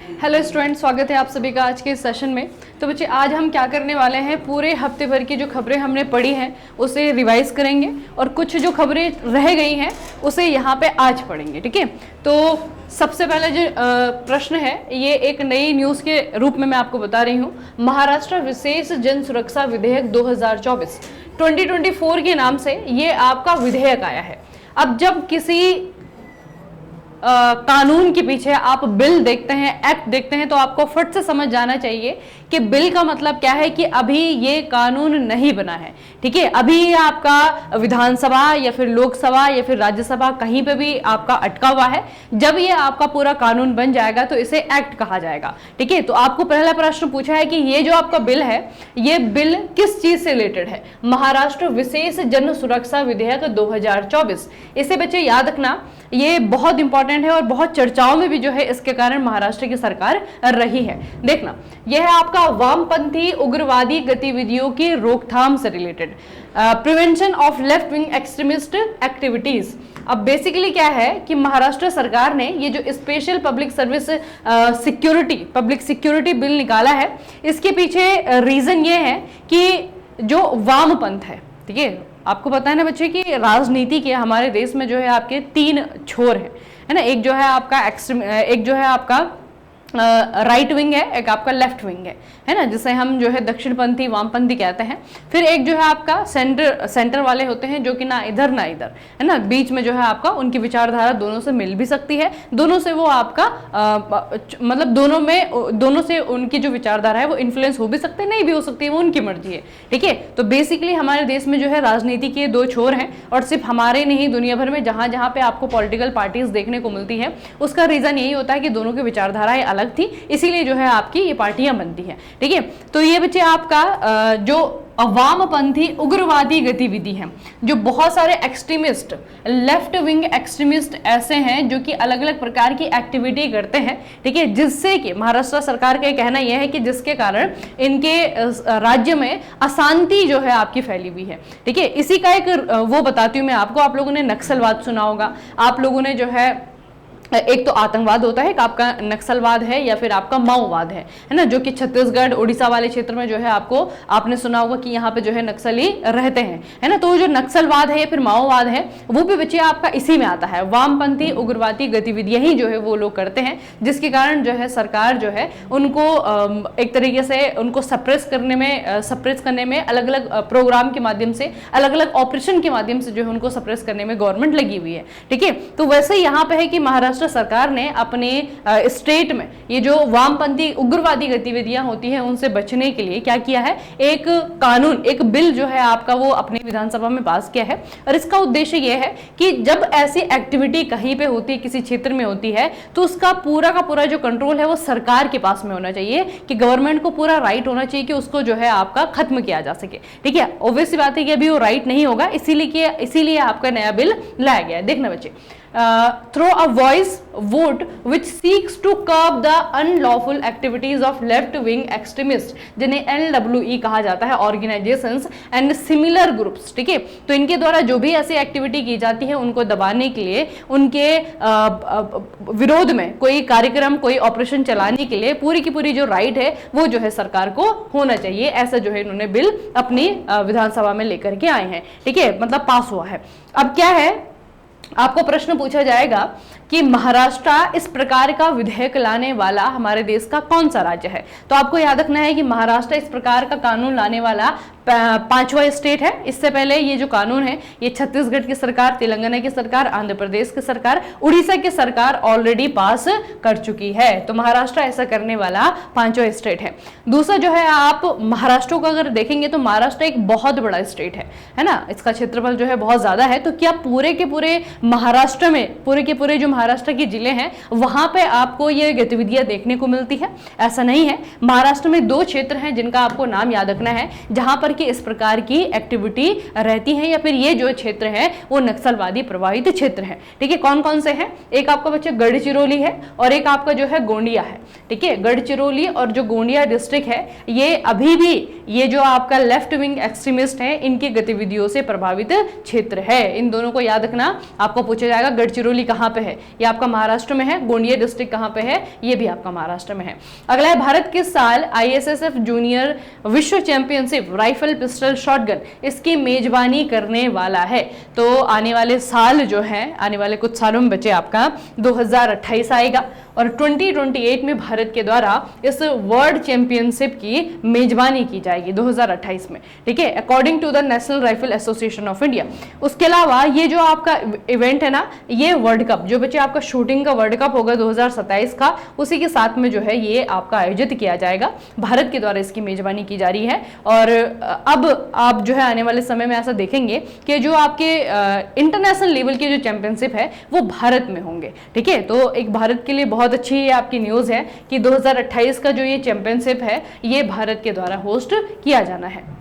Hello student, स्वागत है आप सभी का आज के इस सेशन में। तो बच्चे आज हम क्या करने वाले हैं, पूरे हफ्ते भर की जो खबरें हमने पढ़ी हैं उसे रिवाइज करेंगे और कुछ जो खबरें रह गई हैं उसे यहाँ पे आज पढ़ेंगे। ठीक है, तो सबसे पहले जो प्रश्न है ये एक नई न्यूज़ के रूप में मैं आपको बता रही हूँ। महाराष्ट्र विशेष जन सुरक्षा विधेयक 2024 2024 के नाम से ये आपका विधेयक आया है। अब जब किसी कानून के पीछे आप बिल देखते हैं, एक्ट देखते हैं, तो आपको फट से समझ जाना चाहिए कि बिल का मतलब क्या है कि अभी ये कानून नहीं बना है। ठीक है, अभी ये आपका विधानसभा या फिर लोकसभा या फिर राज्यसभा कहीं पे भी आपका अटका हुआ है। जब ये आपका पूरा कानून बन जाएगा तो इसे एक्ट कहा जाएगा। ठीक है, तो आपको पहला प्रश्न पूछा है कि ये जो आपका बिल है ये बिल किस चीज से रिलेटेड है। महाराष्ट्र विशेष जन सुरक्षा विधेयक 2024। इसे बच्चे याद रखना, ये बहुत इंपॉर्टेंट है और बहुत चर्चाओं में भी जो है इसके कारण महाराष्ट्र की सरकार रही है। देखना, यह है आपका वामपंथी उग्रवादी गतिविधियों की रोकथाम से related, prevention of left wing extremist activities. अब बेसिकली क्या है कि महाराष्ट्र सरकार ने ये जो special public service public security bill निकाला है, इसके पीछे रीजन ये है कि जो वामपंथ है, ठीक है, आपको पता है ना बच्चे कि राजनीति के हमारे देश में जो है आपके तीन छोर है ना। एक जो है आपका एक जो है आपका राइट विंग है, एक आपका लेफ्ट विंग है ना, जिसे हम जो है दक्षिणपंथी वामपंथी कहते हैं। फिर एक जो है आपका सेंटर वाले होते हैं जो कि ना इधर ना इधर है ना, बीच में जो है आपका उनकी विचारधारा दोनों से मिल भी सकती है, दोनों से वो आपका मतलब दोनों से उनकी जो विचारधारा है वो इन्फ्लुएंस हो भी सकते हैं, नहीं भी हो सकती है, वो उनकी मर्जी है। ठीक है, तो बेसिकली हमारे देश में जो है राजनीति के दो छोर हैं और सिर्फ हमारे नहीं, दुनिया भर में जहां जहां पे आपको पॉलिटिकल पार्टीज देखने को मिलती है उसका रीजन यही होता है कि दोनों की विचारधाराएं अलग थी, इसीलिए जो है आपकी ये पार्टियां बनती हैं। ठीक है, तो ये बच्चे आपका जो वामपंथी उग्रवादी गतिविधि है, जो बहुत सारे एक्सट्रीमिस्ट, लेफ्ट विंग एक्सट्रीमिस्ट ऐसे हैं जो कि अलग अलग प्रकार की एक्टिविटी करते हैं। ठीक है, जिससे कि महाराष्ट्र सरकार का कहना यह है कि जिसके कारण इनके राज्य में अशांति जो है आपकी फैली हुई है। ठीक है, इसी का एक वो बताती हूँ मैं आपको। आप लोगों ने नक्सलवाद सुना होगा, आप लोगों ने जो है एक तो आतंकवाद होता है, एक आपका नक्सलवाद है या फिर आपका माओवाद है ना, जो कि छत्तीसगढ़ उड़ीसा वाले क्षेत्र में जो है आपने सुना होगा कि यहाँ पे जो है नक्सली रहते हैं, है ना। तो जो नक्सलवाद है या फिर माओवाद है वो भी बच्चे आपका इसी में आता है। वामपंथी उग्रवादी गतिविधियां ही जो है वो लोग करते हैं, जिसके कारण जो है सरकार जो है उनको एक तरीके से उनको सप्रेस करने में अलग अलग प्रोग्राम के माध्यम से, अलग अलग ऑपरेशन के माध्यम से जो है उनको सप्रेस करने में गवर्नमेंट लगी हुई है। ठीक है, तो वैसे यहाँ पे है कि महाराष्ट्र सरकार ने अपने स्टेट में ये जो वामपंथी उग्रवादी गतिविधियां होती हैं उनसे बचने के लिए क्या किया है, एक कानून, एक बिल जो है आपका वो अपनी विधानसभा में पास किया है। और इसका उद्देश्य ये है कि जब ऐसी एक्टिविटी कहीं पे होती है, किसी क्षेत्र में होती है, तो उसका पूरा का पूरा जो कंट्रोल है वो सरकार के पास में होना चाहिए, कि गवर्नमेंट को पूरा राइट होना चाहिए कि उसको जो है आपका खत्म किया जा सके। ठीक है, ऑब्वियस सी बात है कि अभी वो राइट नहीं होगा, इसीलिए आपका नया बिल लाया गया है। देखना बच्चे, through a voice vote which seeks to curb the unlawful activities of left wing extremists, जिन्हें LWE कहा जाता है, organizations and similar groups। ठीक है, तो इनके द्वारा जो भी ऐसी एक्टिविटी की जाती है उनको दबाने के लिए, उनके विरोध में कोई कार्यक्रम, कोई ऑपरेशन चलाने के लिए पूरी की पूरी जो राइट है वो जो है सरकार को होना चाहिए। ऐसा जो है इन्होंने बिल अपनी विधानसभा में लेकर के आए हैं। ठीक है, मतलब पास हुआ है। अब क्या है, आपको प्रश्न पूछा जाएगा कि महाराष्ट्र इस प्रकार का विधेयक लाने वाला हमारे देश का कौन सा राज्य है। तो आपको याद रखना है कि महाराष्ट्र इस प्रकार का कानून लाने वाला पांचवा स्टेट है। इससे पहले ये जो कानून है ये छत्तीसगढ़ की सरकार, तेलंगाना की सरकार, आंध्र प्रदेश की सरकार, उड़ीसा की सरकार ऑलरेडी पास कर चुकी है। तो महाराष्ट्र ऐसा करने वाला पांचवा स्टेट है। दूसरा जो है, आप महाराष्ट्र को अगर देखेंगे तो महाराष्ट्र एक बहुत बड़ा स्टेट है ना, इसका क्षेत्रफल जो है बहुत ज्यादा है। तो क्या पूरे के पूरे महाराष्ट्र में, पूरे के पूरे जो महाराष्ट्र के जिले हैं वहां पे आपको ये गतिविधियां देखने को मिलती है? ऐसा नहीं है। महाराष्ट्र में दो क्षेत्र हैं जिनका आपको नाम याद रखना है, जहां पर कि इस प्रकार की एक्टिविटी रहती है, या फिर ये जो क्षेत्र है वो नक्सलवादी प्रभावित क्षेत्र है। ठीक है, कौन कौन से हैं? एक आपका बच्चे गढ़चिरौली है और एक आपका जो है गोंडिया है। ठीक है, गढ़चिरौली और जो गोंडिया डिस्ट्रिक्ट है ये अभी भी ये जो आपका लेफ्ट विंग एक्सट्रीमिस्ट है इनकी गतिविधियों से प्रभावित क्षेत्र है। इन दोनों को याद रखना आपको पूछा जाएगा गढ़चिरौली कहाँ पे है, ये आपका महाराष्ट्र में है। गोंदिया डिस्ट्रिक्ट कहाँ पे है, ये भी आपका महाराष्ट्र में है। अगला है भारत किस साल ISSF जूनियर विश्व चैंपियनशिप राइफल पिस्टल शॉटगन इसकी मेजबानी करने वाला है। तो आने वाले साल जो है, आने वाले कुछ सालों में बचे आपका 2028 आएगा और 2028 में भारत के द्वारा इस वर्ल्ड चैंपियनशिप की मेजबानी की जाएगी 2028 में, ठीक है, according to the National Rifle Association of India. उसके अलावा ये जो आपका इवेंट है ना, ये वर्ल्ड कप जो बच्चे आपका शूटिंग का वर्ल्ड कप होगा 2027 का, उसी के साथ में जो है ये आपका आयोजित किया जाएगा, भारत के द्वारा इसकी मेजबानी की जा रही है। और अब आप जो है आने वाले समय में ऐसा देखेंगे कि जो आपके इंटरनेशनल लेवल की जो चैंपियनशिप है वो भारत में होंगे, ठीक है। तो एक भारत के लिए बहुत अच्छी ये आपकी न्यूज़ है कि 2028 का जो ये चैंपियनशिप है ये भारत के द्वारा होस्ट किया जाना है।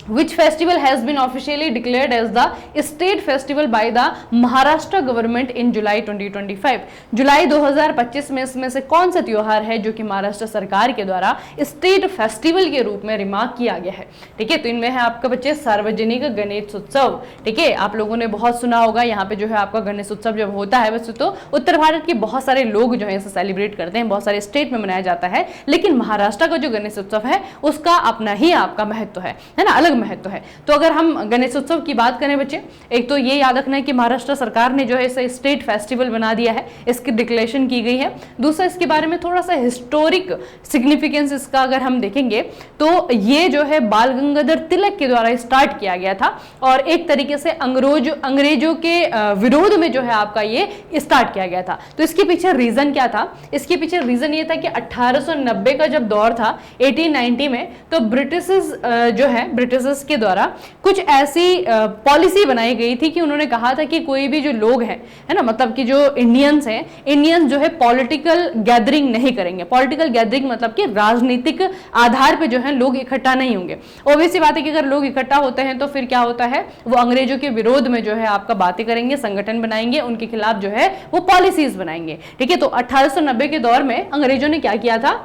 Which festival has been officially declared as the state festival by the Maharashtra government in July 2025? जुलाई 2025 में इसमें से कौन सा त्योहार है जो कि महाराष्ट्र सरकार के द्वारा स्टेट फेस्टिवल के रूप में रिमार्क किया गया है, ठीक है। तो इनमें है आपका बच्चे सार्वजनिक गणेश उत्सव, ठीक है। आप लोगों ने बहुत सुना होगा, यहाँ पे जो है आपका गणेश उत्सव जब होता है, वैसे तो उत्तर भारत के बहुत सारे लोग जो है इसे सेलिब्रेट करते हैं, बहुत सारे स्टेट में मनाया जाता है, लेकिन महाराष्ट्र का जो गणेश उत्सव है उसका अपना ही आपका महत्व है ना, अलग महत्व है। तो अगर हम गणेश उत्सव की बात करें बच्चे, एक तो ये याद रखना है कि महाराष्ट्र सरकार ने जो है इसे स्टेट फेस्टिवल बना दिया है, इसकी डिक्लेरेशन की गई है। दूसरा, इसके बारे में थोड़ा सा हिस्टोरिक सिग्निफिकेंस इसका अगर हम देखेंगे तो ये जो है बाल गंगाधर तिलक के द्वारा स्टार्ट किया गया था और एक तरीके से अंग्रेजों के विरोध में जो है आपका ये स्टार्ट किया गया था। तो इसके पीछे रीजन क्या था? इसके पीछे रीजन ये था कि 1890 का जब दौर था 1890 में, तो ब्रिटिश जो है ब्रिटिशर्स के द्वारा कुछ ऐसी पॉलिसी बनाई गई थी कि उन्होंने कहा था कि कोई भी जो लोग हैं, है ना, मतलब कि जो इंडियंस हैं, इंडियंस जो है पॉलिटिकल गैदरिंग नहीं करेंगे। पॉलिटिकल गैदरिंग मतलब कि राजनीतिक आधार पे जो है लोग इकट्ठा नहीं होंगे। ऑब्वियस सी बात है कि अगर लोग इकट्ठा होते हैं तो फिर क्या होता है, वो अंग्रेजों के विरोध में जो है आपका बातें करेंगे, संगठन बनाएंगे, उनके खिलाफ जो है वो पॉलिसीज बनाएंगे, ठीक है। तो 1890 के दौर में अंग्रेजों ने क्या किया था,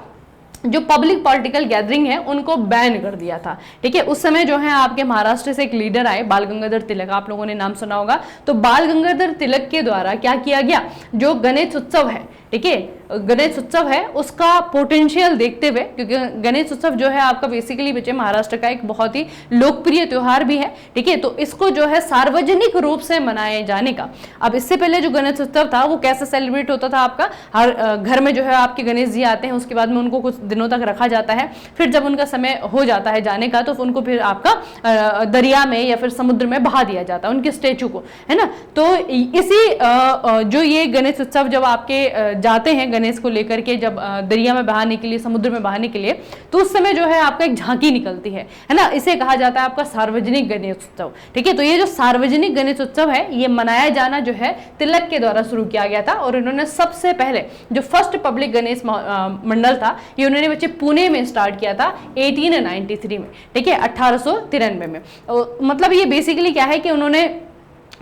जो पब्लिक पॉलिटिकल गैदरिंग है उनको बैन कर दिया था, ठीक है। उस समय जो है आपके महाराष्ट्र से एक लीडर आए, बाल गंगाधर तिलक, आप लोगों ने नाम सुना होगा। तो बाल गंगाधर तिलक के द्वारा क्या किया गया, जो गणेश उत्सव है, ठीक है, गणेश उत्सव है, उसका पोटेंशियल देखते हुए, क्योंकि गणेश उत्सव जो है आपका बेसिकली बच्चे महाराष्ट्र का एक बहुत ही लोकप्रिय त्योहार भी है, ठीक है। तो इसको जो है सार्वजनिक रूप से मनाए जाने का, अब इससे पहले जो गणेश उत्सव था वो कैसे सेलिब्रेट होता था, आपका हर घर में जो है आपके गणेश जी आते हैं, उसके बाद में उनको कुछ दिनों तक रखा जाता है, फिर जब उनका समय हो जाता है जाने का तो उनको फिर आपका दरिया में या फिर समुद्र में बहा दिया जाता है, उनके स्टेचू को, है ना। तो इसी जो ये गणेश उत्सव जब आपके जाते हैं गणेश को लेकर के, जब दरिया में बहाने के लिए, समुद्र में बहाने के लिए, तो उस समय जो है आपका एक झांकी निकलती है ना, इसे कहा जाता है आपका सार्वजनिक गणेश उत्सव, ठीक है। तो ये जो सार्वजनिक गणेश उत्सव है ये मनाया जाना जो है तिलक के द्वारा शुरू किया गया था और इन्होंने सबसे पहले जो फर्स्ट पब्लिक गणेश मंडल था ये उन्होंने बच्चे पुणे में स्टार्ट किया था 1893 में, ठीक है, 1893 में। मतलब ये बेसिकली क्या है कि उन्होंने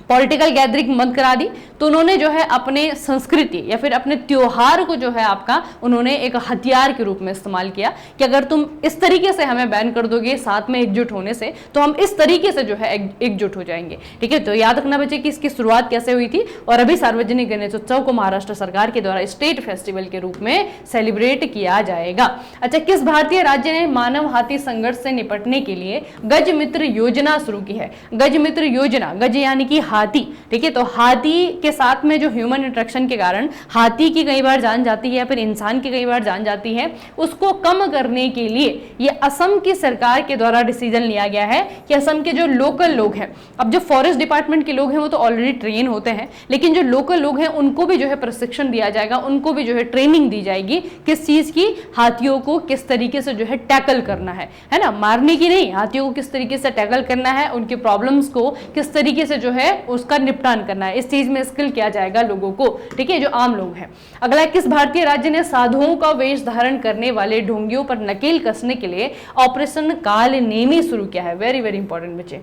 पॉलिटिकल गैदरिंग बंद करा दी, तो उन्होंने जो है अपने संस्कृति या फिर अपने त्योहार को जो है आपका उन्होंने एक हथियार के रूप में इस्तेमाल किया कि अगर तुम इस तरीके से हमें बैन कर दोगे साथ में एकजुट होने से, तो हम इस तरीके से जो है एकजुट हो जाएंगे, ठीक है। तो याद रखना बच्चे कि इसकी शुरुआत कैसे हुई थी और अभी सार्वजनिक गणेश उत्सव को महाराष्ट्र सरकार के द्वारा स्टेट फेस्टिवल के रूप में सेलिब्रेट किया जाएगा। अच्छा, किस भारतीय राज्य ने मानव हाथी संघर्ष से निपटने के लिए गज मित्र योजना शुरू की है? गज मित्र योजना, गज यानी कि हाथी, ठीक है। तो हाथी के साथ में जो ह्यूमन इंटरेक्शन के कारण हाथी की कई बार जान जाती है, फिर इंसान की कई बार जान जाती है, उसको कम करने के लिए ये असम की सरकार के द्वारा डिसीजन लिया गया है कि असम के जो लोकल लोग हैं, अब जो फॉरेस्ट डिपार्टमेंट के लोग हैं वो तो ऑलरेडी ट्रेन होते हैं, लेकिन जो लोकल लोग हैं उनको भी जो है प्रशिक्षण दिया जाएगा, उनको भी जो है ट्रेनिंग दी जाएगी किस चीज की, हाथियों को किस तरीके से जो है टैकल करना है ना, मारने की नहीं, हाथियों को किस तरीके से टैकल करना है, उनके प्रॉब्लम्स को किस तरीके से जो है उसका निपटान करना है, इस चीज में स्किल किया जाएगा लोगों को, ठीक है, जो आम लोग हैं। अगला, किस भारतीय राज्य ने साधुओं का वेश धारण करने वाले ढोंगियों पर नकेल कसने के लिए ऑपरेशन कालनेमी शुरू किया है? वेरी वेरी इंपॉर्टेंट बच्चे,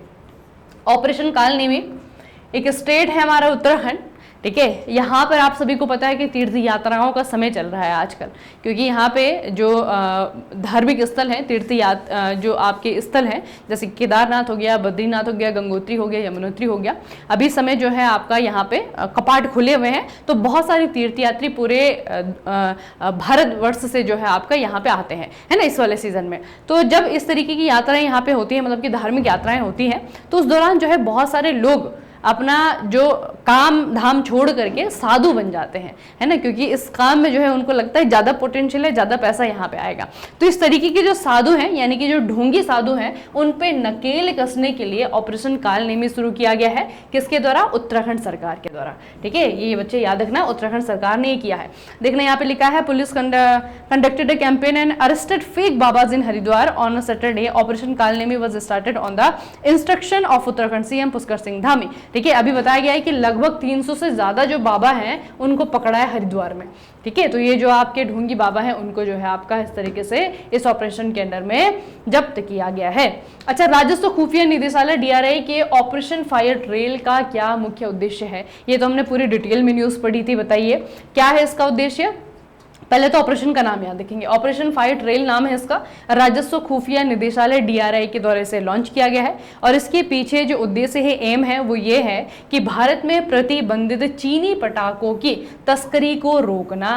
ऑपरेशन कालनेमी एक स्टेट है हमारा उत्तराखंड, ठीक है, यहाँ पर आप सभी को पता है कि तीर्थ यात्राओं का समय चल रहा है आजकल, क्योंकि यहाँ पे जो धार्मिक स्थल हैं, जो आपके स्थल हैं, जैसे केदारनाथ हो गया, बद्रीनाथ हो गया, गंगोत्री हो गया, यमुनोत्री हो गया, अभी समय जो है आपका यहाँ पे कपाट खुले हुए हैं। तो बहुत सारे तीर्थयात्री पूरे भारतवर्ष से जो है आपका यहाँ पे आते हैं, है ना, इस वाले सीजन में। तो जब इस तरीके की यात्राएं यहाँ पे होती हैं, मतलब कि धार्मिक यात्राएं होती हैं, तो उस दौरान जो है बहुत सारे लोग अपना जो काम धाम छोड़ करके साधु बन जाते हैं, है ना, क्योंकि इस काम में जो है उनको लगता है ज़्यादा पोटेंशियल है, ज़्यादा पैसा यहाँ पे आएगा। तो इस तरीके के जो साधु हैं, यानी कि जो ढोंगी साधु हैं, उन पे नकेल कसने के लिए ऑपरेशन कालनेमी शुरू किया गया है। किसके द्वारा? उत्तराखंड सरकार के द्वारा। ठीक है, ये बच्चे याद रखना, उत्तराखंड सरकार ने ये किया है। देखना यहाँ पे लिखा है, police conducted a campaign and arrested fake babas in Haridwar on a Saturday. Operation Kalnemi was started on the instruction of Uttarakhand CM Pushkar Singh Dhami. ठीक है, अभी बताया गया है कि लगभग 300 से ज्यादा जो बाबा हैं उनको पकड़ा है हरिद्वार में। ठीक है, तो ये जो आपके ढोंगी बाबा हैं उनको जो है आपका इस तरीके से इस ऑपरेशन के अंडर में जब्त किया गया है। अच्छा, राजस्व खुफिया निदेशालय डीआरआई के ऑपरेशन फायर ट्रेल का क्या मुख्य उद्देश्य है? ये तो हमने पूरी डिटेल में न्यूज पढ़ी थी, बताइए क्या है इसका उद्देश्य। पहले तो ऑपरेशन का नाम याद रखेंगे, ऑपरेशन फायर ट्रेल नाम है इसका। राजस्व खुफिया निदेशालय डीआरआई के द्वारा से लॉन्च किया गया है और इसके पीछे जो उद्देश्य है, एम है, वो ये है कि भारत में प्रतिबंधित चीनी पटाखों की तस्करी को रोकना।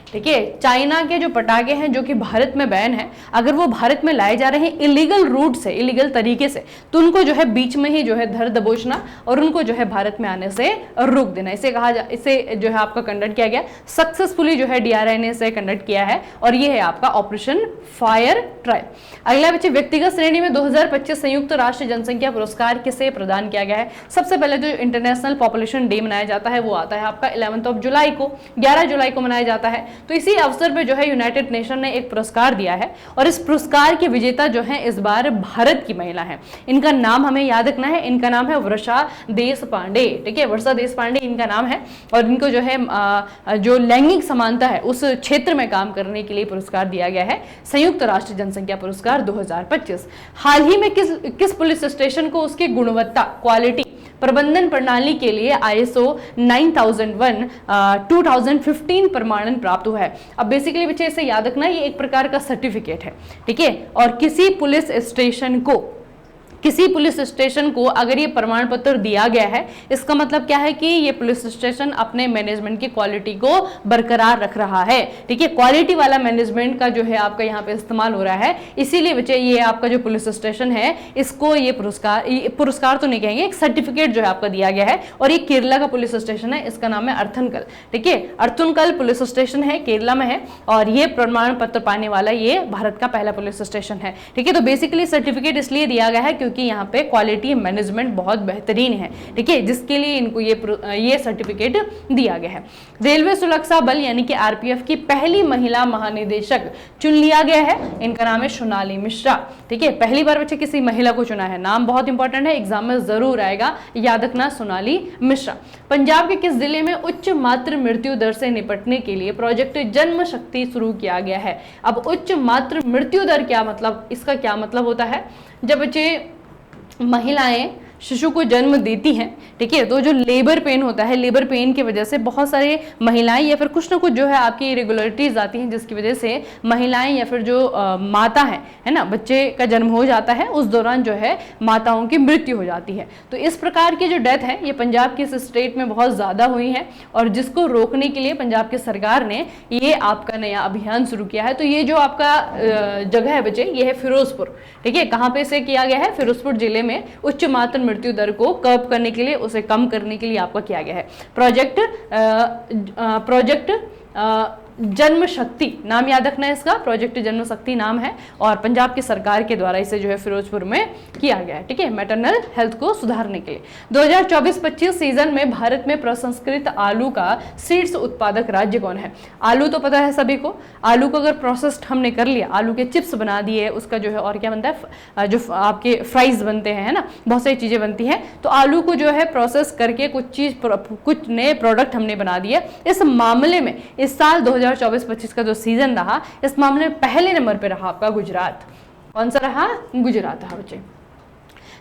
ठीक है, चाइना के जो पटाखे हैं जो कि भारत में बैन है, अगर वो भारत में लाए जा रहे हैं इलीगल रूट से, इलीगल तरीके से, तो उनको जो है बीच में ही जो है धर दबोचना और उनको जो है भारत में आने से रोक देना। इसे जो है आपका कंडक्ट किया गया सक्सेसफुली, जो है डीआरआई ने से कंडक्ट किया है और ये है आपका ऑपरेशन फायर ट्रायल। अगला बच्चे, व्यक्तिगत श्रेणी में 2025 संयुक्त राष्ट्र जनसंख्या पुरस्कार किसे प्रदान किया गया है? सबसे पहले जो इंटरनेशनल पॉपुलेशन डे मनाया जाता है वो आता है आपका 11 जुलाई को, 11 जुलाई को मनाया जाता है। तो इसी अवसर पर जो है यूनाइटेड नेशन ने एक पुरस्कार दिया है और इस पुरस्कार के विजेता जो है इस बार भारत की महिला है। इनका नाम हमें याद रखना है, इनका नाम है वर्षा देशपांडे। ठीक है, वर्षा देशपांडे इनका नाम है और इनको जो है जो लैंगिक समानता है उस क्षेत्र में काम करने के लिए पुरस्कार दिया गया है, संयुक्त राष्ट्र जनसंख्या पुरस्कार 2025। हाल ही में किस पुलिस स्टेशन को उसकी गुणवत्ता, क्वालिटी प्रबंधन प्रणाली के लिए ISO 9001 2015 प्रमाणन प्राप्त हुआ है? अब बेसिकली बच्चे इसे याद रखना, ये एक प्रकार का सर्टिफिकेट है। ठीक है, और किसी पुलिस स्टेशन को अगर ये प्रमाण पत्र दिया गया है, इसका मतलब क्या है कि ये पुलिस स्टेशन अपने मैनेजमेंट की क्वालिटी को बरकरार रख रहा है। ठीक है, क्वालिटी वाला मैनेजमेंट का जो है आपका यहाँ पे इस्तेमाल हो रहा है, इसीलिए बच्चे ये आपका जो पुलिस स्टेशन है इसको ये पुरस्कार तो नहीं कहेंगे, एक सर्टिफिकेट जो है आपका दिया गया है। और ये केरला का पुलिस स्टेशन है, इसका नाम है अर्थनकल। ठीक है, अर्थनकल पुलिस स्टेशन है, केरला में है और ये प्रमाण पत्र पाने वाला ये भारत का पहला पुलिस स्टेशन है। ठीक है, तो बेसिकली सर्टिफिकेट इसलिए दिया गया है क्योंकि यहाँ पे क्वालिटी मैनेजमेंट बहुत बेहतरीन है। ठीक है, जिसके लिए इनको ये सर्टिफिकेट दिया गया है। रेलवे सुरक्षा बल यानी कि आरपीएफ की पहली महिला महानिदेशक चुन लिया गया है, इनका नाम है सोनाली मिश्रा। ठीक है, पहली बार बच्चे किसी महिला को चुना है, नाम बहुत इंपॉर्टेंट है, एग्जाम में जरूर आएगा, याद रखना, सोनाली मिश्रा। पंजाब के किस जिले में उच्च मातृ मृत्यु दर से निपटने के लिए प्रोजेक्ट जन्म शक्ति शुरू किया गया है? अब उच्च मातृ मृत्यु दर क्या मतलब, इसका क्या मतलब होता है? जब बच्चे महिलाएं शिशु को जन्म देती हैं, ठीक है, तो जो लेबर पेन होता है, लेबर पेन की वजह से बहुत सारे महिलाएं या फिर कुछ ना कुछ जो है आपकी इरेगुलरिटीज आती हैं, जिसकी वजह से महिलाएं या फिर जो माता है ना, बच्चे का जन्म हो जाता है, उस दौरान जो है माताओं की मृत्यु हो जाती है। तो इस प्रकार की जो डेथ है ये पंजाब की इस स्टेट में बहुत ज़्यादा हुई है और जिसको रोकने के लिए पंजाब की सरकार ने ये आपका नया अभियान शुरू किया है। तो ये जो आपका जगह है बच्चे, ये है फिरोजपुर। ठीक है, कहाँ पे से किया गया है? फिरोजपुर जिले में उच्च मातृ मृत्यु दर को कर्ब करने के लिए, उसे कम करने के लिए आपका किया गया है प्रोजेक्ट जन्म शक्ति, नाम याद रखना है इसका, प्रोजेक्ट जन्म शक्ति नाम है और पंजाब की सरकार के द्वारा इसे जो है फिरोजपुर में किया गया है। ठीक है, मैटरनल हेल्थ को सुधारने के लिए। 2024-25 सीजन में भारत में प्रसंस्कृत आलू का शीर्ष उत्पादक राज्य कौन है? आलू तो पता है सभी को, आलू को अगर प्रोसेस्ड हमने कर लिया, आलू के चिप्स बना दिए, उसका जो है और क्या बनता है, जो आपके फ्राइज बनते हैं, है ना, बहुत सारी चीजें बनती हैं। तो आलू को जो है प्रोसेस करके कुछ नए प्रोडक्ट हमने बना दिए। इस मामले में इस साल 2024-25 का जो सीजन रहा, इस मामले में पहले नंबर पे रहा आपका गुजरात। कौन सा रहा? गुजरात रहा बच्चे।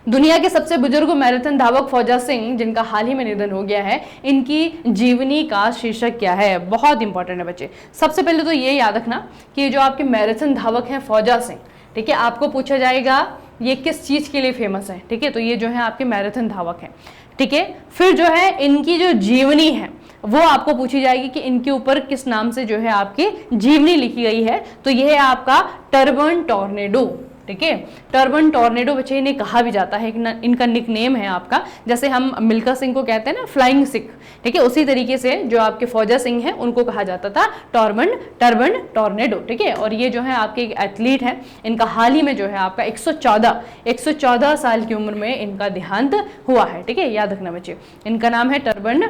दुनिया के सबसे बुजुर्ग मैराथन धावक फौजा सिंह, जिनका हाल ही में निधन हो गया है, इनकी जीवनी का शीर्षक क्या है? बहुत इंपॉर्टेंट है बच्चे। सबसे पहले तो ये याद रखना कि जो आपके मैराथन धावक हैं फौजा सिंह, ठीक है, आपको पूछा जाएगा ये किस चीज के लिए फेमस है, ठीक है, तो ये जो है आपके मैराथन धावक हैं, ठीक है। फिर जो है इनकी जो जीवनी है वो आपको पूछी जाएगी कि इनके ऊपर किस नाम से जो है आपकी जीवनी लिखी गई है, तो यह है आपका टर्बन टॉर्नेडो, ठीक है। टर्बन टॉर्नेडो बच्चे इन्हें कहा भी जाता है, इनका निक नेम है आपका, जैसे हम मिल्खा सिंह को कहते हैं ना फ्लाइंग सिख, ठीक है, उसी तरीके से जो आपके फौजा सिंह हैं उनको कहा जाता था टर्बन टॉर्नेडो, ठीक है। और ये जो है आपके एक एथलीट हैं, इनका हाल ही में जो है आपका 114 साल की उम्र में इनका देहांत हुआ है, ठीक है, याद रखना बच्चे। इनका नाम है टर्बन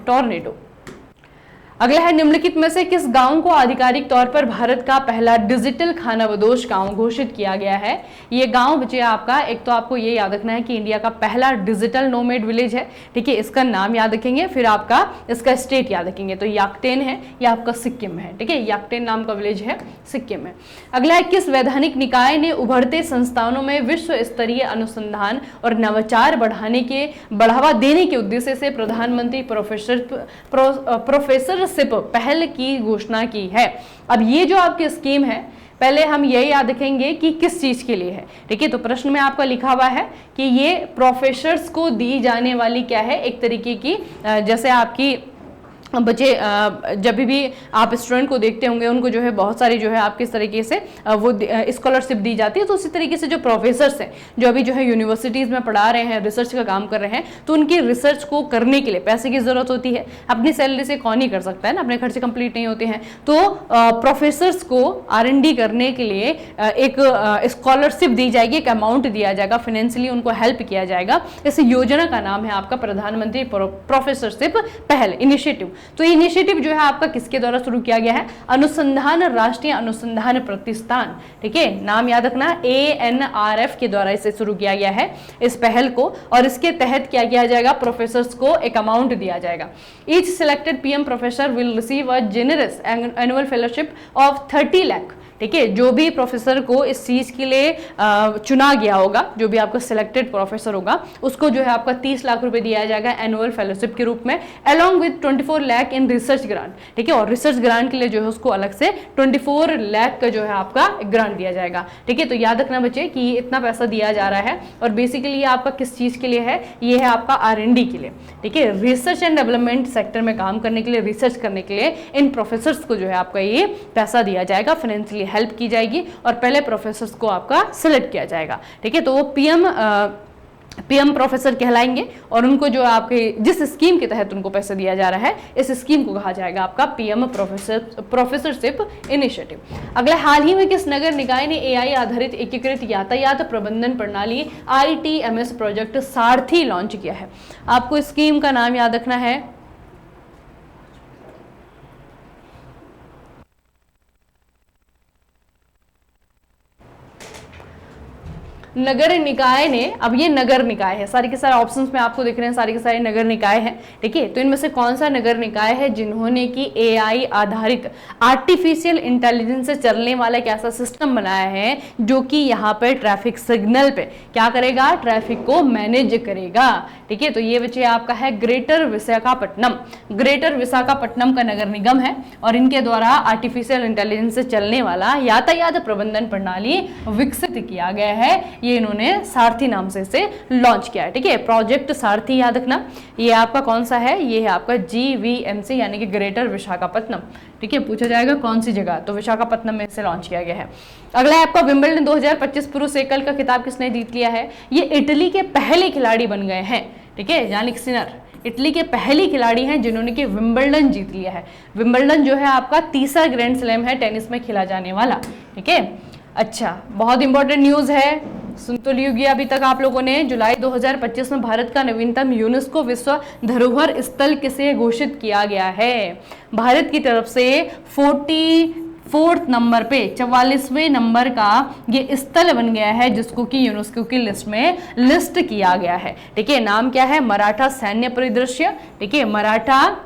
टॉर्नेडो। अगला है निम्नलिखित में से किस गांव को आधिकारिक तौर पर भारत का पहला डिजिटल खानाबदोश गांव घोषित किया गया है? ये गांव बच्चे आपका, एक तो आपको ये याद रखना है कि इंडिया का पहला डिजिटल नोमेड विलेज है, ठीक है, इसका नाम याद रखेंगे, फिर आपका इसका स्टेट याद रखेंगे, तो याकटेन है, या आपका सिक्किम है, ठीक है, याकटेन नाम का विलेज है सिक्किम में। अगला है किस वैधानिक निकाय ने उभरते संस्थानों में विश्व स्तरीय अनुसंधान और नवाचार बढ़ावा देने के उद्देश्य से प्रधानमंत्री प्रोफेसर सिप पहल की घोषणा की है? अब ये जो आपकी स्कीम है, पहले हम यही याद रखेंगे कि किस चीज के लिए है, ठीक है, तो प्रश्न में आपका लिखा हुआ है कि ये प्रोफेसर्स को दी जाने वाली क्या है, एक तरीके की जैसे आपकी बच्चे जब भी आप स्टूडेंट को देखते होंगे उनको जो है बहुत सारी जो है आप किस तरीके से वो स्कॉलरशिप दी जाती है, तो उसी तरीके से जो प्रोफेसर्स हैं जो अभी जो है यूनिवर्सिटीज़ में पढ़ा रहे हैं, रिसर्च का काम कर रहे हैं, तो उनकी रिसर्च को करने के लिए पैसे की ज़रूरत होती है। अपनी सैलरी से कौन ही कर सकता है ना, अपने खर्चे कंप्लीट नहीं होते हैं, तो प्रोफेसर्स को R&D करने के लिए एक स्कॉलरशिप दी जाएगी, एक अमाउंट दिया जाएगा, फाइनेंशियली उनको हेल्प किया जाएगा। इस योजना का नाम है आपका प्रधानमंत्री प्रोफेसरशिप पहल इनिशिएटिव। तो इनिशिएटिव जो है आपका किसके द्वारा शुरू किया गया है? अनुसंधान राष्ट्रीय अनुसंधान प्रतिष्ठान, ठीक है, नाम याद रखना, ANRF के द्वारा इसे शुरू किया गया है इस पहल को, और इसके तहत क्या किया जाएगा? प्रोफेसर्स को एक अमाउंट दिया जाएगा। Each selected PM professor will receive a generous annual fellowship of 30 lakh, ठीक है, जो भी प्रोफेसर को इस चीज के लिए चुना गया होगा, जो भी आपका सिलेक्टेड प्रोफेसर होगा, उसको जो है आपका 30 लाख रुपए दिया जाएगा एनुअल फेलोशिप के रूप में, along with 24 lakh in research grant, ठीक है, और रिसर्च ग्रांट के लिए जो है उसको अलग से 24 लाख का जो है आपका ग्रांट दिया जाएगा, ठीक है। तो याद रखना बच्चे कि इतना पैसा दिया जा रहा है, और बेसिकली ये आपका किस चीज के लिए है? ये है आपका R&D के लिए, ठीक है, रिसर्च एंड डेवलपमेंट सेक्टर में काम करने के लिए, रिसर्च करने के लिए इन प्रोफेसर्स को जो है आपका ये पैसा दिया जाएगा, फाइनेंशियली हेल्प की जाएगी, और पहले प्रोफेसर्स को आपका सिलेक्ट किया जाएगा, ठीक है। तो वो PM प्रोफेसर कहलाएंगे, और उनको जो आपके जिस स्कीम के तहत उनको पैसा दिया जा रहा है, इस स्कीम को कहा जाएगा आपका PM प्रोफेसरशिप इनिशिएटिव। अगला, हाल ही में किस नगर निकाय ने AI आधारित एकीकृत यातायात प्रबंधन प्रणाली RTMS प्रोजेक्ट सारथी लॉन्च किया है? आपको स्कीम का नाम याद रखना है, नगर निकाय ने, अब ये नगर निकाय है, सारे के सारे ऑप्शंस में आपको दिख रहे हैं, सारे के सारे नगर निकाय हैं, ठीक है, तो इनमें से कौन सा नगर निकाय है जिन्होंने की AI आधारित आर्टिफिशियल इंटेलिजेंस से चलने वाला एक ऐसा सिस्टम बनाया है जो कि यहाँ पर ट्रैफिक सिग्नल पे क्या करेगा? ट्रैफिक को मैनेज करेगा, ठीक है। तो ये बच्चे आपका है ग्रेटर विशाखापट्टनम, ग्रेटर विशाखापट्टनम का नगर निगम है, और इनके द्वारा आर्टिफिशियल इंटेलिजेंस से चलने वाला यातायात प्रबंधन प्रणाली विकसित किया गया है। ये इन्होंने सारथी नाम से इसे लॉन्च किया है, ठीक है, प्रोजेक्ट सारथी याद रखना। ये आपका कौन सा है? ये है आपका GVMC यानी कि ग्रेटर विशाखापट्टनम, ठीक है, पूछा जाएगा कौन सी जगह, तो विशाखापट्टनम में इसे लॉन्च किया गया है। अगला है आपका विंबलडन 2025 पुरुष एकल का खिताब किसने जीत लिया है? ये इटली के पहले खिलाड़ी बन गए हैं, ठीक है, यानिक सिनर इटली के पहली खिलाड़ी हैं जिन्होंने कि विंबलडन जीत लिया है। विंबलडन जो है आपका तीसरा ग्रैंड स्लैम है टेनिस में खेला जाने वाला, ठीक है। अच्छा, बहुत इंपॉर्टेंट न्यूज है, सुन तो ली होगी अभी तक आप लोगों ने। जुलाई 2025 में भारत का नवीनतम यूनेस्को विश्व धरोहर स्थल किसे घोषित किया गया है? भारत की तरफ से 44 नंबर पे 44वें नंबर का ये स्थल बन गया है जिसको कि यूनेस्को की लिस्ट में लिस्ट किया गया है, ठीक है। नाम क्या है? मराठा सैन्य परिदृश्य, ठीक है, मराठा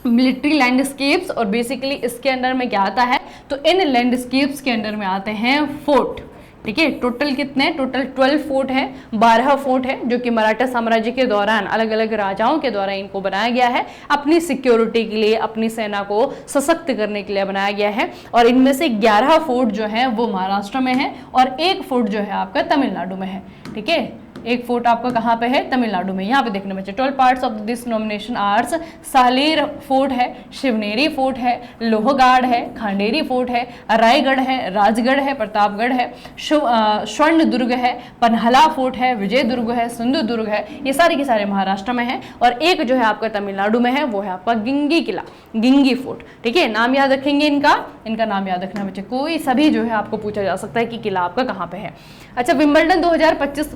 मिलिट्री लैंडस्केप्स, और बेसिकली इसके अंदर में क्या आता है? तो इन लैंडस्केप्स के अंदर में आते हैं फोर्ट, ठीक है। टोटल कितने, टोटल 12 फोर्ट है, 12 फोर्ट है जो कि मराठा साम्राज्य के दौरान अलग अलग राजाओं के द्वारा इनको बनाया गया है, अपनी सिक्योरिटी के लिए, अपनी सेना को सशक्त करने के लिए बनाया गया है। और इनमें से 11 फोर्ट जो है वो महाराष्ट्र में है और एक फोर्ट जो है आपका तमिलनाडु में है। ठीक है, एक फोर्ट आपका कहाँ पे है, तमिलनाडु में। यहाँ पे देखने बच्चे 12 parts of this nomination arts, सालेर फोर्ट है, शिवनेरी फोर्ट है, लोहगाड़ है, खांडेरी फोर्ट है, रायगढ़ है, राजगढ़ है, प्रतापगढ़ है, स्वर्ण दुर्ग है, पन्हला फोर्ट है, विजय दुर्ग है, सिंधु दुर्ग है। ये सारे के सारे महाराष्ट्र में है। और एक जो है आपका तमिलनाडु में है, वो है आपका गिंगी किला, गिंगी फोर्ट। ठीक है, नाम याद रखेंगे इनका नाम याद रखना बच्चे, कोई सभी जो है आपको पूछा जा सकता है कि किला आपका कहाँ पे है। अच्छा, विंबलडन 2025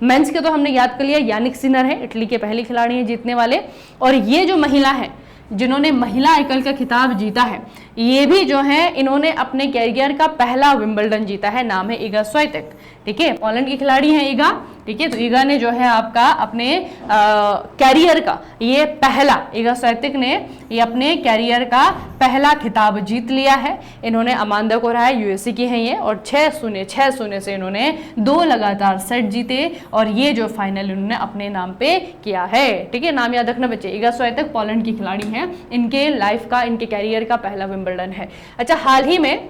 मेंस के तो हमने याद कर लिया, यानिक सिनर है, इटली के पहले खिलाड़ी हैं जीतने वाले। और ये जो महिला है जिन्होंने महिला एकल का खिताब जीता है, ये भी जो है इन्होंने अपने कैरियर का पहला विंबलडन जीता है, नाम है इगा स्वाइटेक। ठीक है, पोलैंड की खिलाड़ी हैं इगा। ठीक है, तो इगा ने जो है आपका अपने कैरियर का ये पहला, इगा स्वाइटेक ने ये अपने कैरियर का पहला खिताब जीत लिया है। इन्होंने अमांदा को हराया, यूएसए की है ये, और 6-0 से इन्होंने 2 लगातार सेट जीते और ये जो फाइनल इन्होंने अपने नाम पे किया है। ठीक है, नाम याद रखना बच्चे, इगा स्वाइटेक पोलैंड की खिलाड़ी हैं, इनके लाइफ का, इनके कैरियर का पहला विंबलडन है। अच्छा, हाल ही में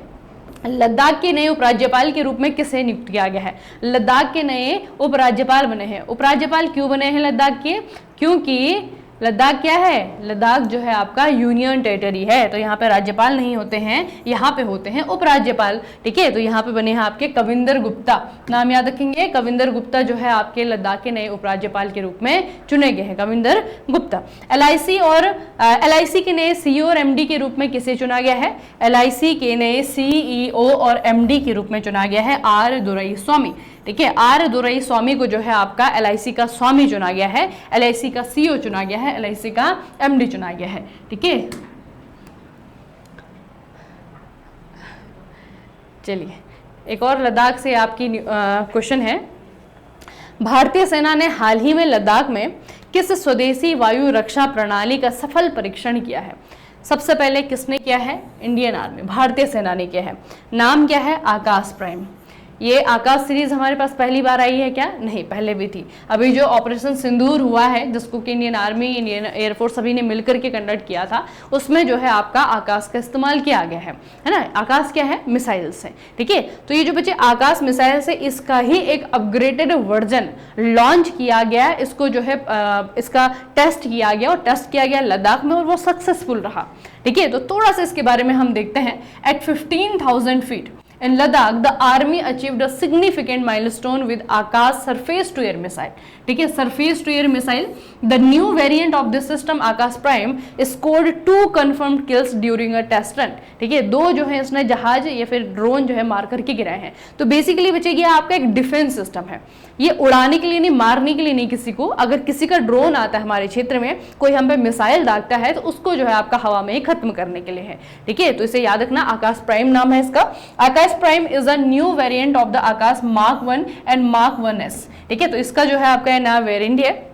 लद्दाख के नए उपराज्यपाल के रूप में किसे नियुक्त किया गया है? लद्दाख के नए उपराज्यपाल बने हैं। उपराज्यपाल क्यों बने हैं लद्दाख के? क्योंकि लद्दाख क्या है, लद्दाख जो है आपका यूनियन टेरिटरी है, तो यहाँ पे राज्यपाल नहीं होते हैं, यहाँ पे होते हैं उपराज्यपाल। ठीक है, तो यहाँ पे बने हैं आपके कविंदर गुप्ता, नाम याद रखेंगे, कविंदर गुप्ता जो है आपके लद्दाख के नए उपराज्यपाल के रूप में चुने गए हैं, कविंदर गुप्ता। LIC के नए CEO और MD के रूप में किसे चुना गया है? LIC के नए CEO और MD के रूप में चुना गया है R दोराईस्वामी। ठीक है, R दोराईस्वामी को जो है आपका LIC का स्वामी चुना गया है, LIC का CEO चुना गया है, LIC का MD चुना गया है। ठीक है, चलिए एक और लद्दाख से आपकी क्वेश्चन है। भारतीय सेना ने हाल ही में लद्दाख में किस स्वदेशी वायु रक्षा प्रणाली का सफल परीक्षण किया है? सबसे पहले किसने किया है? इंडियन आर्मी, भारतीय सेना ने किया है। नाम क्या है? आकाश प्राइम। ये आकाश सीरीज हमारे पास पहली बार आई है क्या? नहीं, पहले भी थी। अभी जो ऑपरेशन सिंदूर हुआ है, जिसको कि इंडियन आर्मी, इंडियन एयरफोर्स सभी ने मिलकर के कंडक्ट किया था, उसमें जो है आपका आकाश का इस्तेमाल किया गया है ना। आकाश क्या है? मिसाइल से। ठीक है, तो ये जो बच्चे आकाश मिसाइल से, इसका ही एक अपग्रेडेड वर्जन लॉन्च किया गया, इसको जो है इसका टेस्ट किया गया और टेस्ट किया गया लद्दाख में और वो सक्सेसफुल रहा। ठीक है, तो थोड़ा सा इसके बारे में हम देखते हैं। At 15,000 feet in Ladakh, the army achieved a significant milestone with Akash surface to air missile. ठीक है, surface to air missile, the new variant of this system Akash Prime scored 2 confirmed kills during a test run. ठीक है, 2 जो है इसने जहाज या फिर ड्रोन जो है मार करके गिराए हैं। तो बेसिकली बच्चे ये आपका एक डिफेंस सिस्टम है, ये उड़ाने के लिए नहीं, मारने के लिए नहीं किसी को। अगर किसी का ड्रोन आता है हमारे क्षेत्र में, कोई हम पे मिसाइल दागता है, तो उसको जो है आपका हवा में ही खत्म करने के लिए है। ठीक है, तो इसे याद रखना, आकाश प्राइम नाम है इसका। Akash prime is a new variant of the Akash mark 1 and mark 1S। ठीक है, तो इसका जो है आपका नया वेरिएंट है।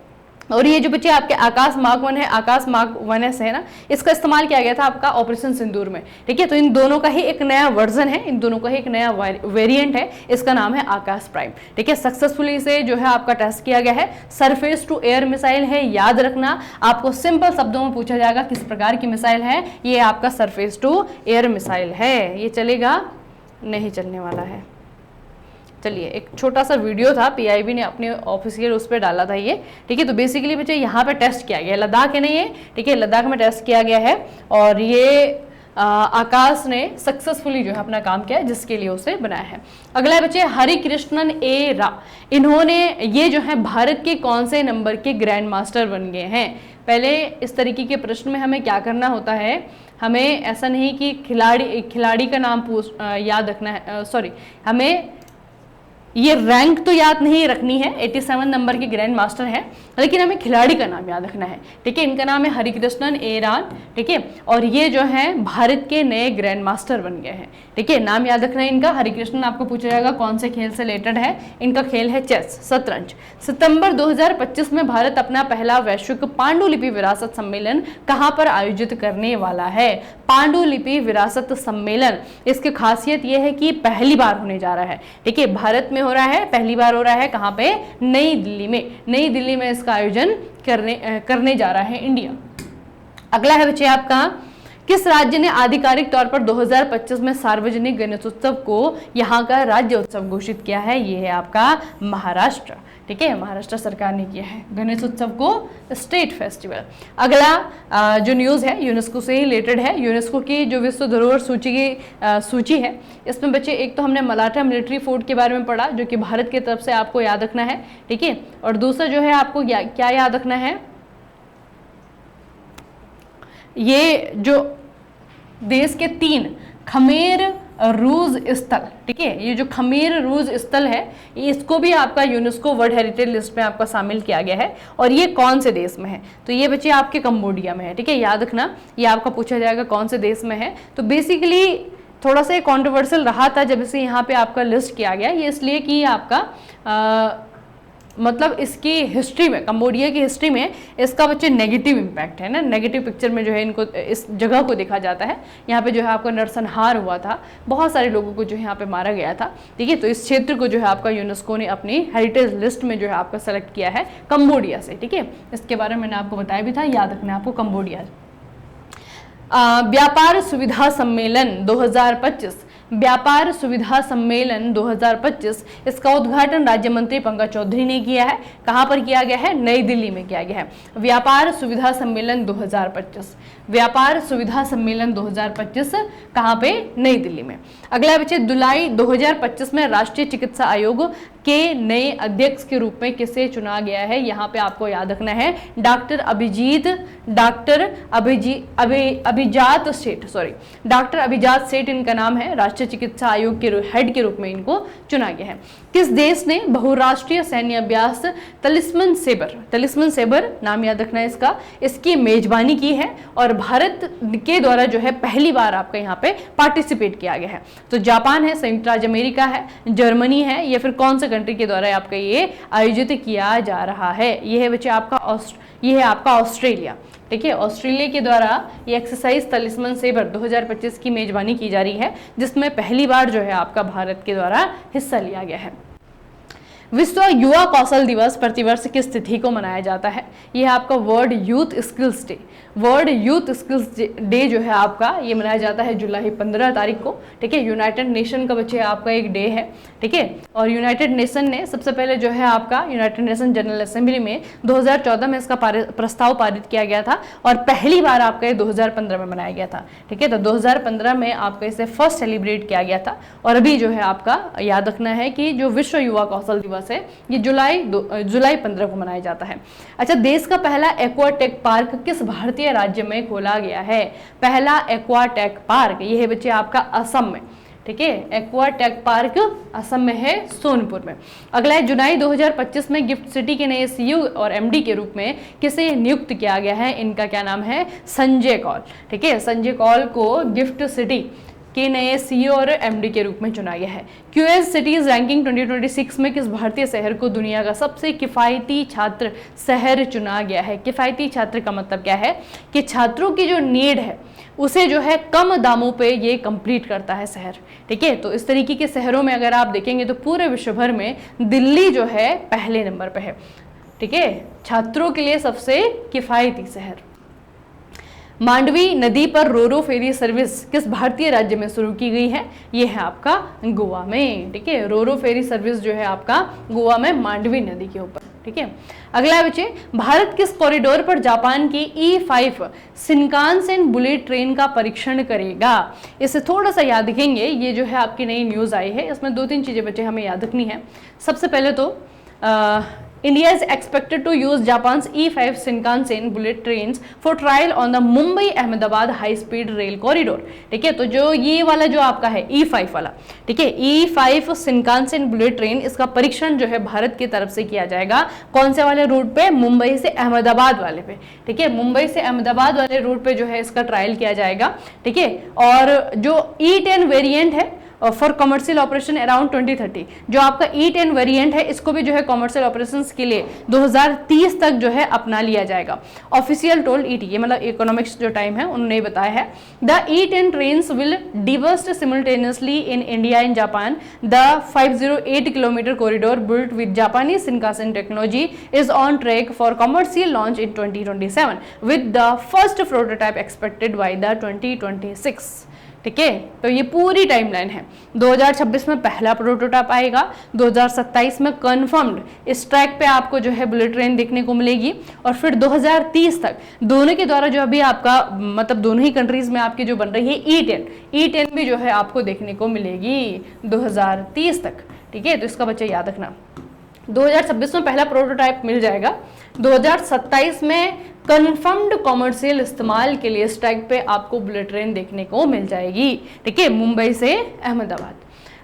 और ये जो बच्चे आपके आकाश मार्क 1 है, आकाश मार्क 1S है ना, इसका इस्तेमाल किया गया था आपका ऑपरेशन सिंदूर में। ठीक है, तो इन दोनों का ही एक नया वर्जन है, इन दोनों का ही एक नया वेरिएंट है, इसका नाम है आकाश प्राइम। ठीक है, सक्सेसफुली से जो है आपका टेस्ट किया गया है। सरफेस टू एयर मिसाइल है, याद रखना, आपको सिंपल शब्दों में पूछा जाएगा किस प्रकार की मिसाइल है। ये आपका सरफेस टू एयर मिसाइल है। ये चलेगा? नहीं चलने वाला है। चलिए, एक छोटा सा वीडियो था, PIB ने अपने ऑफिशियल उस पर डाला था ये। ठीक है, तो बेसिकली बच्चे यहाँ पे टेस्ट किया गया, लद्दाख है नहीं है। ठीक है, लद्दाख में टेस्ट किया गया है और ये आकाश ने सक्सेसफुली जो है अपना काम किया, जिसके लिए उसे बनाया है। अगला है बच्चे हरिकृष्णन ए रा। इन्होंने, ये जो है भारत के कौन से नंबर के ग्रैंड मास्टर बन गए हैं? पहले इस तरीके के प्रश्न में हमें क्या करना होता है, हमें ऐसा नहीं कि खिलाड़ी का नाम याद रखना है, सॉरी, हमें ये रैंक तो याद नहीं रखनी है, 87 नंबर के ग्रैंड मास्टर है, लेकिन हमें खिलाड़ी का नाम याद रखना है, ठीक है। इनका नाम है हरिकृष्णन एरान, ठीक है, और ये जो है भारत के नए ग्रैंड मास्टर बन गए हैं, ठीक है। नाम याद रखना है इनका हरिकृष्णन। आपको पूछा जाएगा कौन से खेल से रिलेटेड है, इनका खेल है चेस, शतरंज। सितंबर 2025 में भारत अपना पहला वैश्विक पांडुलिपि विरासत सम्मेलन कहां पर आयोजित करने वाला है? पांडुलिपि विरासत सम्मेलन, इसकी खासियत यह है कि पहली बार होने जा रहा है, ठीक है, भारत में हो रहा है, पहली बार हो रहा है। कहां पे? नई दिल्ली में। नई दिल्ली में इसका आयोजन करने जा रहा है इंडिया। अगला है बच्चे आपका, किस राज्य ने आधिकारिक तौर पर 2025 में सार्वजनिक गणेशोत्सव को यहाँ का राज्य उत्सव घोषित किया है? ये है आपका महाराष्ट्र, ठीक है, महाराष्ट्र सरकार ने किया है गणेश उत्सव को स्टेट फेस्टिवल। अगला जो न्यूज़ है यूनेस्को से ही रिलेटेड है। यूनेस्को की जो विश्व धरोहर सूची की सूची है, इसमें बच्चे एक तो हमने मलाठा मिलिट्री फोर्ट के बारे में पढ़ा, जो कि भारत की तरफ से आपको याद रखना है, ठीक है। और दूसरा जो है आपको क्या याद रखना है, ये जो देश के 3 खमेर रूज स्थल, ठीक है, ये जो खमेर रूज स्थल है, इसको भी आपका यूनेस्को वर्ल्ड हेरिटेज लिस्ट में आपका शामिल किया गया है। और ये कौन से देश में है? तो ये बच्चे आपके कंबोडिया में है, ठीक है, याद रखना, ये आपका पूछा जाएगा कौन से देश में है। तो बेसिकली थोड़ा सा कॉन्ट्रोवर्शियल रहा था जब इसे यहाँ पे आपका लिस्ट किया गया, ये इसलिए कि आपका मतलब इसकी हिस्ट्री में, कंबोडिया की हिस्ट्री में इसका बच्चे नेगेटिव इम्पैक्ट है ना, नेगेटिव पिक्चर में जो है इनको इस जगह को देखा जाता है। यहाँ पे जो है आपका नरसंहार हुआ था, बहुत सारे लोगों को जो है यहाँ पे मारा गया था, ठीक है। तो इस क्षेत्र को जो है आपका यूनेस्को ने अपनी हेरिटेज लिस्ट में जो है आपका सेलेक्ट किया है कंबोडिया से, ठीक है। इसके बारे में मैंने आपको बताया भी था, याद रखना है आपको कंबोडिया। व्यापार सुविधा सम्मेलन 2025, व्यापार सुविधा सम्मेलन 2025, इसका उद्घाटन राज्य मंत्री पंकज चौधरी ने किया है। कहां पर किया गया है? नई दिल्ली में किया गया है। व्यापार सुविधा सम्मेलन 2025, व्यापार सुविधा सम्मेलन 2025 कहां पे? नई दिल्ली में। अगला बच्चे, जुलाई 2025 में राष्ट्रीय चिकित्सा आयोग के नए अध्यक्ष के रूप में किसे चुना गया है? यहाँ पे आपको याद रखना है डॉक्टर अभिजात सेठ इनका नाम है। राष्ट्रीय चिकित्सा आयोग के हेड के रूप में इनको चुना गया है। किस देश ने बहुराष्ट्रीय सैन्य अभ्यास तलिस्मन सेबर नाम याद रखना है इसका, इसकी मेजबानी की है और भारत के द्वारा जो है पहली बार आपका यहाँ पे पार्टिसिपेट किया गया है? तो जापान है, संयुक्त राज्य अमेरिका है, जर्मनी है, या फिर कौन से कंट्री के द्वारा आपका ये आयोजित किया जा रहा है? ये है बच्चे आपका ये है आपका ऑस्ट्रेलिया, ठीक है। ऑस्ट्रेलिया के द्वारा ये एक्सरसाइज तलिस्मन सेबर 2025 की मेजबानी की जा रही है, जिसमें पहली बार जो है आपका भारत के द्वारा हिस्सा लिया गया है। विश्व युवा कौशल दिवस प्रतिवर्ष किस तिथि को मनाया जाता है? यह आपका world youth skills day, world youth skills day जो है आपका ये मनाया जाता है जुलाई 15 तारीख को, ठीक है। यूनाइटेड नेशन का बच्चे आपका एक डे है, ठीक है। और यूनाइटेड नेशन ने सबसे पहले जो है आपका यूनाइटेड नेशन जनरल असेंबली में 2014 में इसका प्रस्ताव पारित किया गया था और पहली बार आपका ये 2015 में मनाया गया था, ठीक है। तो 2015 में आपका इसे फर्स्ट सेलिब्रेट किया गया था और अभी जो है आपका याद रखना है कि जो विश्व युवा कौशल दिवस है ये जुलाई 15 को मनाया जाता है। अच्छा, देश का पहला एक्वाटेक पार्क किस भारतीय राज्य में खोला गया है? पहला एक्वाटेक पार्क ये है बच्चे आपका असम में, ठीक है। एक्वाटेक पार्क असम में है, सोनपुर में। अगला है, जुलाई 2025 में गिफ्ट सिटी के नए सीईओ और एमडी के रूप में किसे नियुक्त किया गया है? इनका क्या नाम है? संजय कौल, ठीक है। संजय कौल को गिफ्ट सिटी के नए सीईओ और एमडी के रूप में चुना गया है। क्यूएस सिटीज रैंकिंग 2026 में किस भारतीय शहर को दुनिया का सबसे किफ़ायती छात्र शहर चुना गया है? किफ़ायती छात्र का मतलब क्या है कि छात्रों की जो नीड है उसे जो है कम दामों पे ये कंप्लीट करता है शहर, ठीक है। तो इस तरीके के शहरों में अगर आप देखेंगे तो पूरे विश्व भर में दिल्ली जो है पहले नंबर पे है, ठीक है, छात्रों के लिए सबसे किफ़ायती शहर। मांडवी नदी पर रोरो फेरी सर्विस किस भारतीय राज्य में शुरू की गई है? ये है आपका गोवा में, ठीक है। रोरो फेरी सर्विस जो है आपका गोवा में मांडवी नदी के ऊपर, ठीक है। अगला बच्चे, भारत किस कॉरिडोर पर जापान की E5 शिनकानसेन बुलेट ट्रेन का परीक्षण करेगा? इसे थोड़ा सा याद रखेंगे, ये जो है आपकी नई न्यूज़ आई है, इसमें 2-3 चीज़ें बच्चे हमें याद रखनी है। सबसे पहले तो India is expected to use Japan E5 Shinkansen bullet trains for trial on the Mumbai Ahmedabad high speed rail corridor. ठीक है, तो जो ये वाला जो आपका है E5 वाला, ठीक है, E5 शिनकानसेन बुलेट ट्रेन, इसका परीक्षण जो है भारत की तरफ से किया जाएगा। कौन से वाले रूट पे? मुंबई से अहमदाबाद वाले पे। ठीक है, मुंबई से अहमदाबाद वाले रूट पे जो है इसका ट्रायल किया जाएगा। ठीक है, और जो E10 वेरिएंट है फॉर कमर्शियल ऑपरेशन अराउंड 2030, जो आपका E10 वेरिएंट है, इसको भी जो है कमर्शियल ऑपरेशंस के लिए 2030 तक जो है अपना लिया जाएगा। ऑफिशियल टोल्ड ET, ये मतलब इकोनॉमिक्स जो टाइम है उन्होंने बताया है, the E10 trains will debut simultaneously in India and Japan. The 508 kilometre corridor built with Japanese Shinkansen technology is on track for commercial launch in 2027 with the first prototype expected by the 2026। ठीक है, तो ये पूरी timeline है। 2026 में पहला prototype आएगा, 2027 में कंफर्म्ड इस ट्रैक पे आपको जो है बुलेट ट्रेन देखने को मिलेगी, और फिर 2030 तक दोनों के द्वारा जो अभी आपका मतलब दोनों ही कंट्रीज में आपकी जो बन रही है E10 भी जो है आपको देखने को मिलेगी 2030 तक। ठीक है, तो इसका बच्चे याद रखना, 2026 में पहला प्रोटोटाइप मिल जाएगा, 2027 में कंफर्म्ड कॉमर्शियल इस्तेमाल के लिए स्ट्राइक पे आपको बुलेट ट्रेन देखने को मिल जाएगी। ठीक है, मुंबई से अहमदाबाद।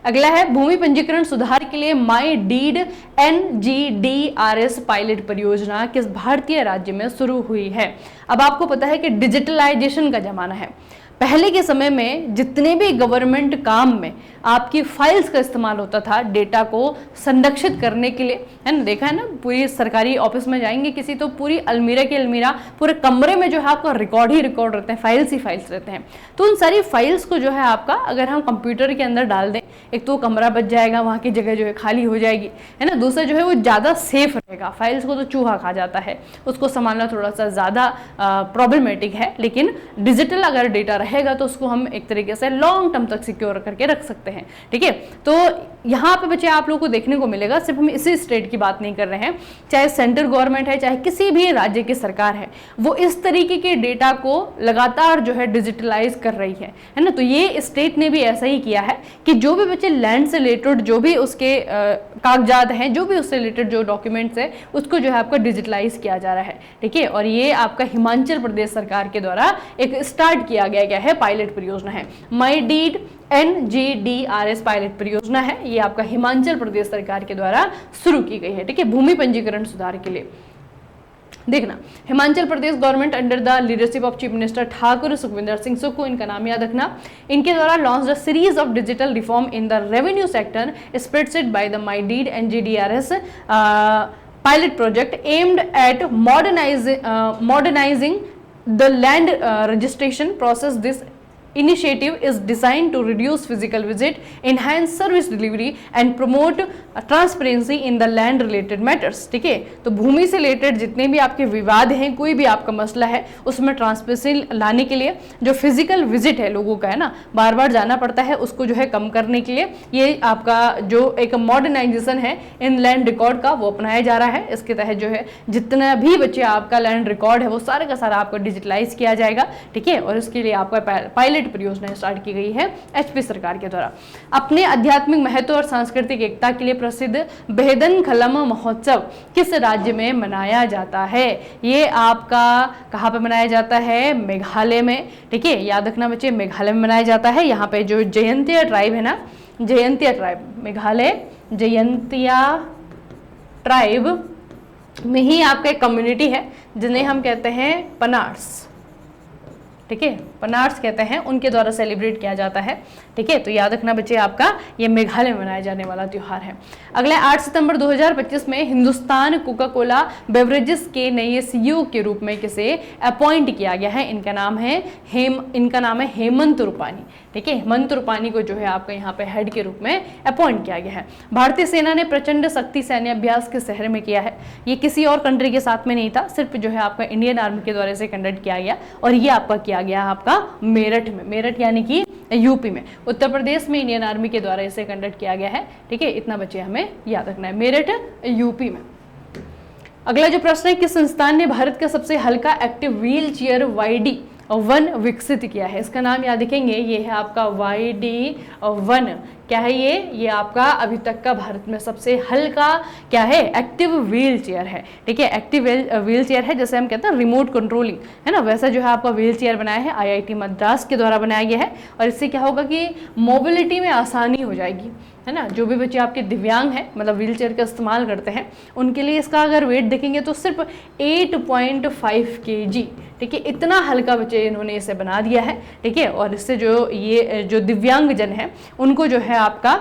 अगला है भूमि पंजीकरण सुधार के लिए माई डीड NGDRS पायलट परियोजना किस भारतीय राज्य में शुरू हुई है? अब आपको पता है कि डिजिटलाइजेशन का जमाना है। पहले के समय में जितने भी गवर्नमेंट काम में आपकी फाइल्स का इस्तेमाल होता था डेटा को संरक्षित करने के लिए, है ना, देखा है ना, पूरी सरकारी ऑफिस में जाएंगे किसी तो पूरी अलमीरा की अलमीरा, पूरे कमरे में जो है आपका रिकॉर्ड ही रिकॉर्ड रहते हैं, फाइल्स ही फाइल्स रहते हैं। तो उन सारी फाइल्स को जो है आपका अगर हम कंप्यूटर के अंदर डाल दें, एक तो कमरा बच जाएगा, वहाँ की जगह जो है खाली हो जाएगी, है ना, दूसरा जो है वो ज़्यादा सेफ रहेगा। फाइल्स को तो चूहा खा जाता है, उसको संभालना थोड़ा सा ज़्यादा प्रॉब्लमेटिक है, लेकिन डिजिटल अगर डेटा रहेगा तो उसको हम एक तरीके से लॉन्ग टर्म तक सिक्योर करके रख सकते हैं। ठीक है, तो यहाँ पे बच्चे आप लोगों को देखने को मिलेगा, सिर्फ हम इसी स्टेट की बात नहीं कर रहे हैं, चाहे सेंट्रल गवर्नमेंट है चाहे किसी भी राज्य की सरकार है, वो इस तरीके के डेटा को लगातार जो है डिजिटलाइज कर रही है ना। तो ये स्टेट ने भी ऐसा ही किया है कि जो भी बच्चे लैंड से रिलेटेड जो भी उसके कागजात हैं, जो भी उससे रिलेटेड जो डॉक्यूमेंट्स है, उसको जो है आपका डिजिटलाइज किया जा रहा है। ठीक है, और ये आपका हिमाचल प्रदेश सरकार के द्वारा एक स्टार्ट किया गया है, पायलट परियोजना है। माई डीड NGDRS पायलट परियोजना है, ये आपका हिमाचल प्रदेश सरकार के द्वारा शुरू की गई है। ठीक है, भूमि पंजीकरण सुधार के लिए देखना, Himachal Pradesh government under the leadership of chief minister Thakur Sukhvinder Singh Sukhu, इनका नाम याद रखना, इनके द्वारा launch the series of digital reform in the revenue sector spreadsheet by the my deed NGDRS pilot project aimed at modernising the land registration process. This initiative is designed to reduce physical visit, enhance service delivery and promote transparency in the land related matters. ठीक है, तो भूमि से related जितने भी आपके विवाद हैं, कोई भी आपका मसला है, उसमें ट्रांसपेरेंसी लाने के लिए जो फिजिकल विजिट है लोगों का, है ना, बार बार जाना पड़ता है, उसको जो है कम करने के लिए ये आपका जो एक मॉडर्नाइजेशन है इन लैंड रिकॉर्ड का, वो अपनाया जा रहा है। इसके तहत जो है जितना भी बच्चे आपका लैंड रिकॉर्ड है वो सारा का सारा आपका डिजिटलाइज किया जाएगा। ठीक है, और इसके लिए आपका पायलट परियोजना स्टार्ट की गई है HP सरकार के द्वारा। अपने आध्यात्मिक महत्व और सांस्कृतिक एकता के लिए प्रसिद्ध बेहदन खलम महोत्सव किस राज्य में मनाया जाता है? ये आपका कहाँ पे मनाया जाता है? मेघालय में। ठीक है, याद रखना बच्चे, मेघालय में मनाया जाता है। यहाँ पे जो जयंतिया ट्राइब है ना, जयंतिया ट्राइब, मेघालय जयंतिया ट्राइब में ही आपका एक कम्युनिटी है जिन्हें हम कहते हैं पनार्स। ठीक है, पनार्स कहते हैं, उनके द्वारा सेलिब्रेट किया जाता है। ठीक है, तो याद रखना बच्चे, आपका ये मेघालय में मनाया जाने वाला त्यौहार है। अगला 8 सितंबर 2025 में हिंदुस्तान कोका कोला बेवरेजेस के नए CEO के रूप में किसे अपॉइंट किया गया है? इनका नाम है हेमंत रूपानी। ठीक है, हेमंत रूपानी को जो है आपका यहाँ पे हेड के रूप में अपॉइंट किया गया है। भारतीय सेना ने प्रचंड शक्ति सैन्य अभ्यास किस शहर में किया है? ये किसी और कंट्री के साथ में नहीं था, सिर्फ जो है आपका इंडियन आर्मी के द्वारा से कंडक्ट किया गया, और ये आपका किया गया आपका मेरठ में। मेरठ यानी कि यूपी में, उत्तर प्रदेश में इंडियन आर्मी के द्वारा इसे कंडक्ट किया गया है। ठीक है, इतना बच्चे हमें याद रखना है, मेरठ यूपी में। अगला जो प्रश्न है, किस संस्थान ने भारत का सबसे हल्का active wheel chair YD YD1 विकसित किया है। इसका नाम याद रखेंगे, ये है आपका YD1। क्या है ये आपका अभी तक का भारत में सबसे हल्का क्या है, एक्टिव व्हील चेयर है। ठीक है, एक्टिव व्हील चेयर है, जैसे हम कहते हैं रिमोट कंट्रोलिंग है ना, वैसा जो है आपका व्हील चेयर बनाया है, IIT मद्रास के द्वारा बनाया गया है। और इससे क्या होगा कि मोबिलिटी में आसानी हो जाएगी, है ना। जो भी बच्चे आपके दिव्यांग हैं, मतलब व्हील चेयर का इस्तेमाल करते हैं, उनके लिए इसका अगर वेट देखेंगे तो सिर्फ 8.5 kg। ठीक है, इतना हल्का बच्चे इन्होंने इसे बना दिया है। ठीक है, और इससे जो दिव्यांग जन है उनको जो है आपका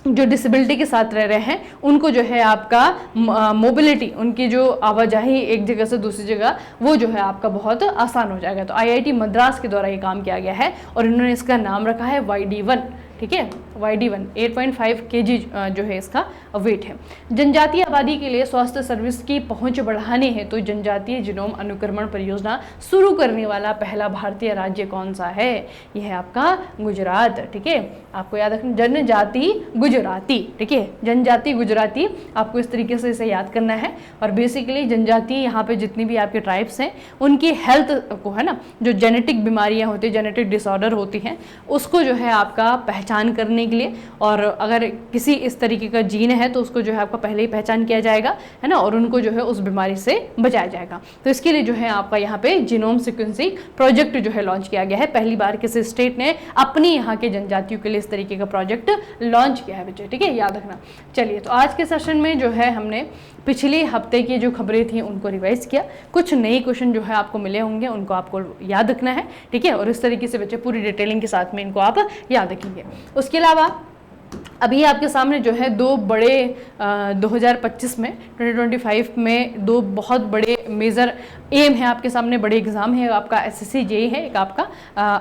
जो डिसेबिलिटी के साथ रह रहे हैं उनको जो है आपका मोबिलिटी, उनकी जो आवाजाही एक जगह से दूसरी जगह, वो जो है आपका बहुत आसान हो जाएगा। तो IIT मद्रास के द्वारा ये काम किया गया है और इन्होंने इसका नाम रखा है YD1। ठीक है, YD1 8.5 kg जो है इसका वेट है। जनजातीय आबादी के लिए स्वास्थ्य सर्विस की पहुंच बढ़ाने हेतु तो जनजातीय जीनोम अनुक्रमण परियोजना शुरू करने वाला पहला भारतीय राज्य कौन सा है? यह है आपका गुजरात। ठीक है, आपको याद रखना, जनजाति गुजराती। ठीक है, जनजाति गुजराती, आपको इस तरीके से इसे याद करना है। और बेसिकली जनजाति, यहाँ पे जितनी भी आपके ट्राइब्स हैं उनकी हेल्थ को, है ना, जो जेनेटिक बीमारियाँ होती हैं, जेनेटिक डिसऑर्डर होती हैं, उसको जो है आपका पहचान करने के लिए, और अगर किसी इस तरीके का जीन है तो उसको जो है आपका पहले ही पहचान किया जाएगा, है ना, और उनको जो है उस बीमारी से बचाया जाएगा। तो इसके लिए जो है आपका यहाँ पे जीनोम सीक्वेंसिंग प्रोजेक्ट जो है लॉन्च किया गया है। पहली बार किसी स्टेट ने अपनी यहाँ के जनजातियों के लिए इस तरीके का प्रोजेक्ट लॉन्च किया है बच्चे। ठीक है, याद रखना। चलिए, तो आज के सेशन में जो है हमने पिछले हफ्ते की जो खबरें थी उनको रिवाइज किया। कुछ नए क्वेश्चन जो है आपको मिले होंगे, उनको आपको याद रखना है। ठीक है, और इस तरीके से बच्चे पूरी डिटेलिंग के साथ में इनको आप याद रखेंगे। उसके अलावा अभी आपके सामने जो है दो बड़े 2025 में 2025 में दो बहुत बड़े मेजर एम है आपके सामने, बड़े एग्जाम है। आपका SSC JEE है, एक आपका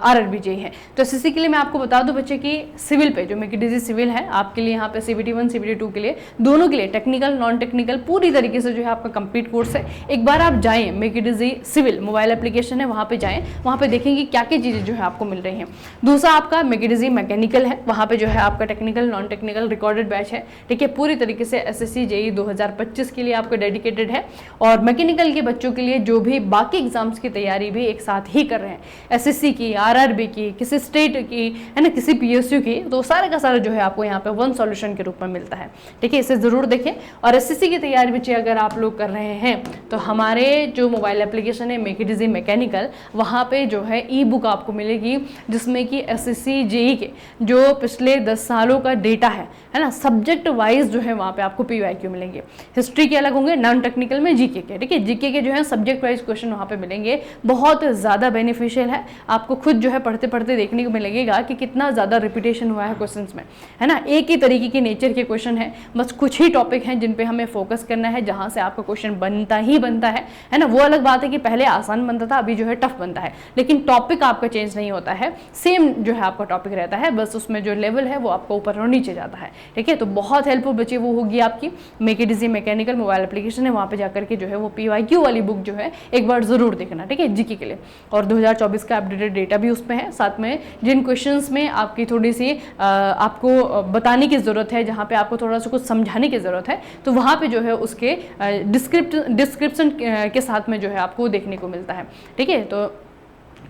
RRB JEE है। तो SSC के लिए मैं आपको बता दूं बच्चे कि सिविल पे जो मेकिडिजी सिविल है आपके लिए, यहाँ पे CBT1 CBT2 के लिए, दोनों के लिए टेक्निकल नॉन टेक्निकल पूरी तरीके से जो है आपका कंप्लीट कोर्स है। एक बार आप जाएँ, मेकिडिजी सिविल मोबाइल एप्लीकेशन है, वहाँ पे जाएँ, वहाँ पे देखेंगे क्या क्या चीज़ें जो है आपको मिल रही हैं। दूसरा आपका मेकिडिजी मैकेनिकल है, वहाँ पे जो है आपका technical non technical recorded batch है। ठीक है, पूरी तरीके से SSC JEE 2025 के लिए आपको डेडिकेटेड है। और मैकेनिकल के बच्चों के लिए जो भी बाकी एग्जाम्स की तैयारी भी एक साथ ही कर रहे हैं, SSC की, RRB की, किसी स्टेट की, है ना, किसी PSU की, तो सारा का सारा जो है आपको यहाँ पे वन सॉल्यूशन के रूप में मिलता है। ठीक है, इसे जरूर देखें। और SSC की तैयारी बच्चे अगर आप लोग कर रहे हैं तो हमारे जो मोबाइल एप्लीकेशन है मेकिडिजी मैकेनिकल, वहाँ पे जो है ई-बुक आपको मिलेगी, जिसमें कि SSC JEE के जो पिछले 10 सालों का डेटा है ना, सब्जेक्ट वाइज जो है वहाँ पे आपको PYQ मिलेंगे। हिस्ट्री के अलग होंगे, नॉन टेक्निकल में GK के। ठीक है, GK के जो है सब्जेक्ट वाइज क्वेश्चन वहाँ पे मिलेंगे। बहुत ज़्यादा बेनिफिशियल है, आपको खुद जो है पढ़ते पढ़ते देखने को मिलेगा कि कितना ज़्यादा रिपीटेशन हुआ है क्वेश्चंस में, है ना। एक ही तरीके के नेचर के क्वेश्चन है, बस कुछ ही टॉपिक हैं जिन पे हमें फोकस करना है, जहाँ से आपका क्वेश्चन बनता ही बनता है ना। वो अलग बात है कि पहले आसान बनता था, अभी जो है टफ बनता है, लेकिन टॉपिक आपका चेंज नहीं होता है, सेम जो है आपका टॉपिक रहता है, बस उसमें जो लेवल है वो आपको ऊपर और नीचे जाता है। ठीक है, तो बहुत हेल्पफुल बच्चे वो होगी आपकी मेकिडिजी मैकेनिकल मोबाइल एप्लीकेशन है, वहाँ पे जाकर के जो है वो PYQ वाली बुक जो है एक बार जरूर देखना। ठीक है, GK के लिए। और 2024 का अपडेटेड डेटा भी उसमें है, साथ में जिन क्वेश्चंस में आपकी थोड़ी सी आपको बताने की ज़रूरत है, जहाँ पे आपको थोड़ा सा कुछ समझाने की ज़रूरत है, तो वहाँ पे जो है उसके डिस्क्रिप्शन के साथ में जो है आपको देखने को मिलता है। ठीक है, तो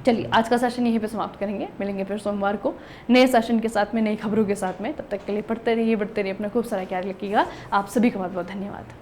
चलिए आज का सेशन यहीं पे समाप्त करेंगे, मिलेंगे फिर सोमवार को नए सेशन के साथ में, नई खबरों के साथ में। तब तक के लिए पढ़ते रहिए, बढ़ते रहिए, अपना खूब सारा ख्याल रखिएगा। आप सभी का बहुत बहुत धन्यवाद।